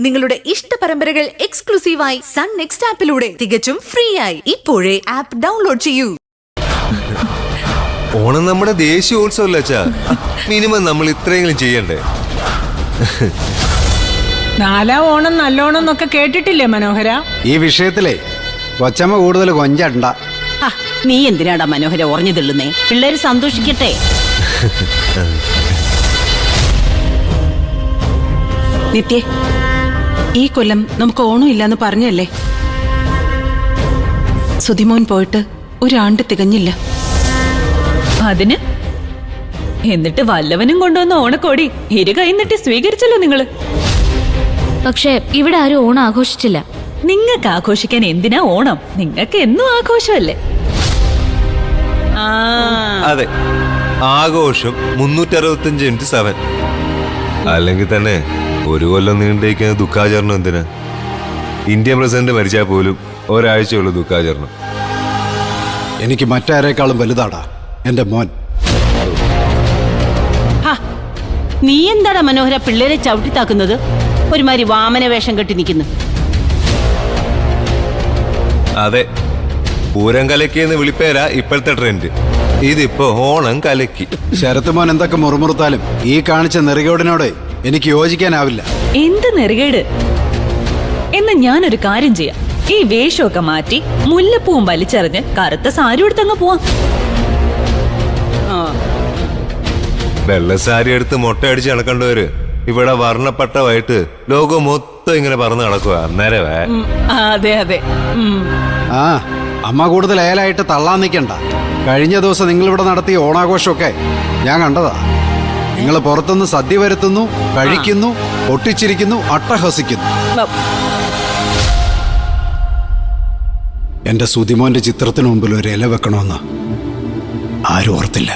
നിങ്ങളുടെ ഇഷ്ട പരമ്പരകൾ എക്സ്ക്ലൂസീവായി സൺ നെക്സ്റ്റ് ആപ്പിലൂടെ തികച്ചും ഫ്രീ ആയി ഇപ്പോഴേ ആപ്പ് ഡൗൺലോഡ് ചെയ്യൂ. ഓണം നമ്മുടെ ദേശീയോത്സവമല്ലേ അച്ഛാ, മിനിമം നമ്മൾ ഇത്രയെങ്കിലും ചെയ്യണ്ടേ? നാലാം ഓണം നല്ലോണം എന്നൊക്കെ കേട്ടിട്ടില്ലേ മനോഹര? ഈ വിഷയത്തിലേ കൊച്ചമ്മ കൂടുതൽ കൊഞ്ചണ്ട. നീ എന്തിനാടാ മനോഹര ഉറഞ്ഞു തള്ളുന്നേ? പിള്ളേര് സന്തോഷിക്കട്ടെ. നിത്യേ, ഈ കൊല്ലം നമുക്ക് ഓണം ഇല്ലാന്ന് പറഞ്ഞല്ലേ? സുധിമോൻ പോയിട്ട് ഒരാണ്ട് തികഞ്ഞില്ല. അതിന് എന്നിട്ട് വല്ലവനും കൊണ്ടുവന്ന ഓണക്കോടി ഇരു കൈ നീട്ടി സ്വീകരിച്ചല്ലോ നിങ്ങള്. പക്ഷെ ഇവിടെ ആരും ഓണം ആഘോഷിച്ചില്ല. നിങ്ങൾക്ക് ആഘോഷിക്കാൻ എന്തിനാ ഓണം? നിങ്ങൾക്ക് എന്നും ആഘോഷമല്ലേ? അതെ, ആഘോഷം 365 അല്ലെങ്കിൽ തന്നെ ഒരു കൊല്ലം നീണ്ടേക്കുന്ന ദുഃഖാചരണം എന്തിനാ? ഇന്ത്യൻ പ്രസിഡന്റ് മരിച്ചാൽ പോലും ഒരാഴ്ചയുള്ള ദുഃഖാചരണം. എനിക്ക് മറ്റാരേക്കാളും വലുതാടാ എന്റെ മോൻ. നീ എന്താടാ മനോഹര പിള്ളേരെ ചവിട്ടിത്താക്കുന്നത്? ഒരുമാതിരി വാമന വേഷം കെട്ടി നിൽക്കുന്നു. അതെ, പൂരം കലക്കിയെന്ന് വിളിപ്പേരാ ഇപ്പോഴത്തെ ട്രെൻഡ്. ഇതിപ്പോ ഓണം കലക്കി. ശരത്ത് മോൻ എന്തൊക്കെ മുറുമുറുത്താലും ഈ കാണിച്ച നെറികേടിനോട് എനിക്ക് യോജിക്കാനാവില്ല. എന്ത് നെറുകേട്? എന്ന് ഞാനൊരു കാര്യം ചെയ്യാം. ഈ വേഷമൊക്കെ മാറ്റി മുല്ലപ്പൂവും വലിച്ചെറിഞ്ഞ് കറുത്ത സാരി എടുത്തങ്ങ് പോവാം. വെള്ളസാരി എടുത്ത് മുട്ടയടിച്ച് നടക്കേണ്ടവര് ഇവിടെ വർണ്ണപ്പെട്ടവായിട്ട് ലോകം മൊത്തം ഇങ്ങനെ പറന്ന് നടക്കുക. അന്നേരവേ അതെ അതെ. ആ അമ്മ കൂടുതൽ ഏലായിട്ട് തള്ളാൻ നിൽക്കണ്ട. കഴിഞ്ഞ ദിവസം നിങ്ങളിവിടെ നടത്തിയ ഓണാഘോഷമൊക്കെ ഞാൻ കണ്ടതാ. നിങ്ങൾ പുറത്തുനിന്ന് സദ്യ വരുത്തുന്നു, കഴിക്കുന്നു, പൊട്ടിച്ചിരിക്കുന്നു, അട്ടഹസിക്കുന്നു. എന്റെ സുധിമോന്റെ ചിത്രത്തിന് മുമ്പിൽ ഒരു ഇല വെക്കണമെന്ന് ആരും ഓർത്തില്ല.